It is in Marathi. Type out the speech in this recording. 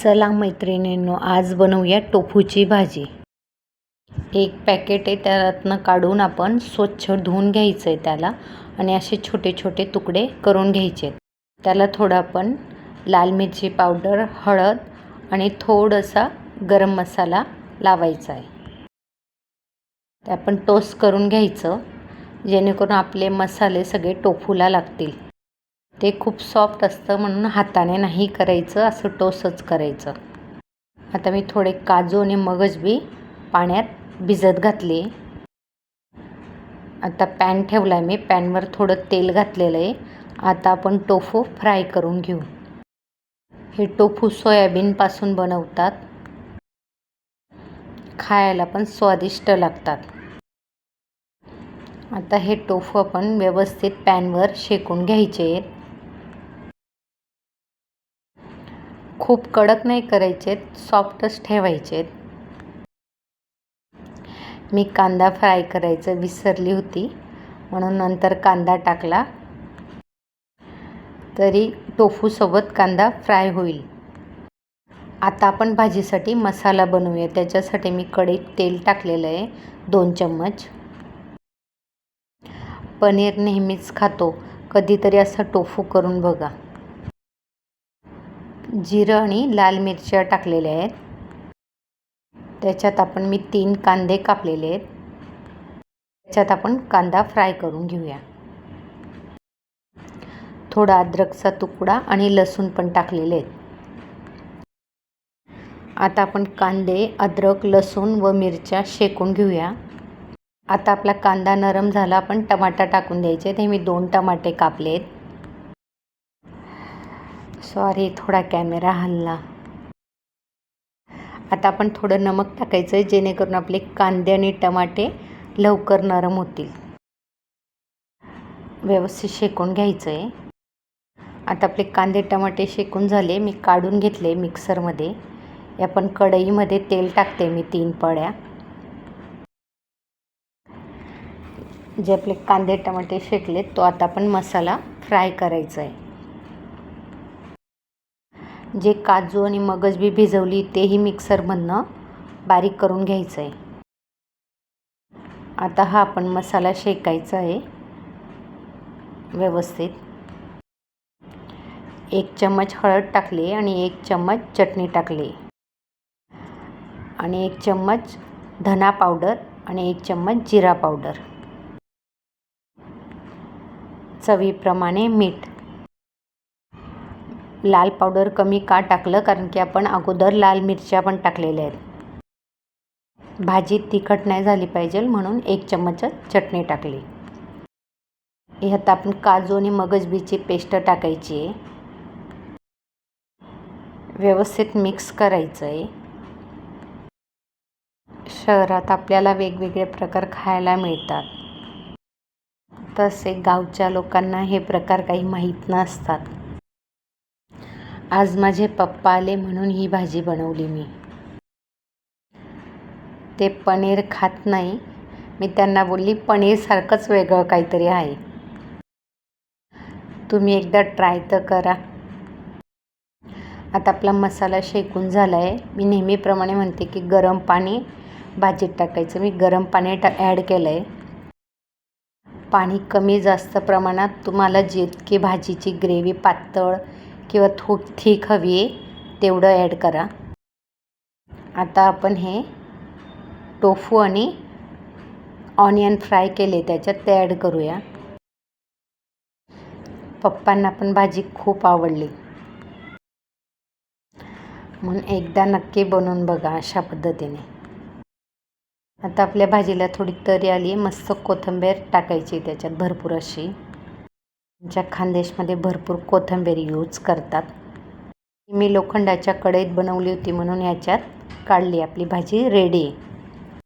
चला मैत्रिणींनो, आज बनवूया टोफूची भाजी. एक पॅकेट आहे, त्यातनं काढून आपण स्वच्छ धुवून घ्यायचं आहे त्याला आणि असे छोटे छोटे तुकडे करून घ्यायचे. त्याला थोडं आपण लाल मिरची पावडर, हळद आणि थोडासा गरम मसाला लावायचा आहे. ते आपण टोस्ट करून घ्यायचं, जेणेकरून आपले मसाले सगळे टोफूला लागतील. ते खूप सॉफ्ट असतं म्हणून हाताने नाही करायचं, असं टोस्टच करायचं. आता मी थोडे काजू आणि मगज बी पाण्यात भिजत घातले. आता पॅन ठेवला आहे मी, पॅनवर थोडं तेल घातलेलं आहे. आता आपण टोफू फ्राय करून घेऊ. हे टोफू सोयाबीनपासून बनवतात, खायला पण स्वादिष्ट लागतात. आता हे टोफू आपण व्यवस्थित पॅनवर शेकून घ्यायचे आहेत. खूप कडक नाही करायचे, सॉफ्टच ठेवायचे. मी कांदा फ्राय करायचं विसरली होती, म्हणून नंतर कांदा टाकला, तरी टोफूसोबत कांदा फ्राय होईल. आता आपण भाजीसाठी मसाला बनवूया. त्याच्यासाठी मी कढईत तेल टाकलेलं आहे 2 चम्मच. पनीर नेहमीच खातो, कधीतरी असं टोफू करून बघा. जिरं आणि लाल मिरच्या टाकलेल्या आहेत. त्याच्यात आपण मी 3 कांदे कापलेले आहेत. त्याच्यात आपण कांदा फ्राय करून घेऊया. थोडा अद्रकचा तुकडा आणि लसूण पण टाकलेले आहेत. आता आपण कांदे, अद्रक, लसूण व मिरच्या शेकून घेऊया. आता आपला कांदा नरम झाला, आपण टमाटा टाकून द्यायचे. ते मी 2 टमाटे कापलेत. सॉरी, थोडा कॅमेरा हलला. आता आपण थोडं नमक टाकायचं आहे, जेणेकरून आपले कांदे आणि टमाटे लवकर नरम होतील. व्यवस्थित शेकून घ्यायचं आहे. आता आपले कांदे टमाटे शेकून झाले, मी काढून घेतले मिक्सरमध्ये. आपण कढईमध्ये तेल टाकते मी 3 पळ्या. जे आपले कांदे टमाटे शेकलेत, तो आता आपण मसाला फ्राय करायचा आहे. जे काजू आणि मगज बी भिजवली, तेही मिक्सरमधनं बारीक करून घ्यायचं आहे. आता हा आपण मसाला शेकायचा आहे व्यवस्थित. 1 चम्मच हळद टाकली आणि 1 चम्मच चटणी टाकली आणि 1 चम्मच धना पावडर आणि 1 चम्मच जिरा पावडर. चवीप्रमाणे मीठ. लाल पावडर कमी का टाकलं, कारण की आपण अगोदर लाल मिरच्या पण टाकलेल्या आहेत. भाजी तिखट नाही झाली पाहिजे म्हणून 1 चम्मच चटणी टाकली. ह्यात आपण काजू आणि मगजबीची पेस्ट टाकायची आहे. व्यवस्थित मिक्स करायचं आहे. शहरात आपल्याला वेगवेगळे प्रकार खायला मिळतात, तसे गावच्या लोकांना हे प्रकार काही माहीत नसतात. आज माझे पप्पा आले म्हणून ही भाजी बनवली मी. ते पनीर खात नाही. मी त्यांना बोलली, पनीरसारखंच वेगळं काहीतरी आहे, तुम्ही एकदा ट्राय तर करा. आता आपला मसाला शेकून झाला आहे. मी नेहमीप्रमाणे म्हणते की गरम पाणी भाजीत टाकायचं. मी गरम पाणी ॲड केलं आहे. पाणी कमी जास्त प्रमाणात, तुम्हाला जितकी भाजीची ग्रेव्ही पातळ किंवा थिक हवी आहे तेवढं ॲड करा. आता आपण हे टोफू आणि ऑनियन फ्राय केले, त्याच्यात ते ॲड करूया. पप्पांना पण भाजी खूप आवडली, म्हणून एकदा नक्की बनवून बघा अशा पद्धतीने. आता आपल्या भाजीला थोडी तरी आली आहे. मस्त कोथिंबीर टाकायची त्याच्यात भरपूर अशी. आमच्या खानदेशमध्ये भरपूर कोथिंबीर यूज करतात. मी लोखंडाच्या कढईत बनवली होती म्हणून याच्यात काढली. आपली भाजी रेडी आहे.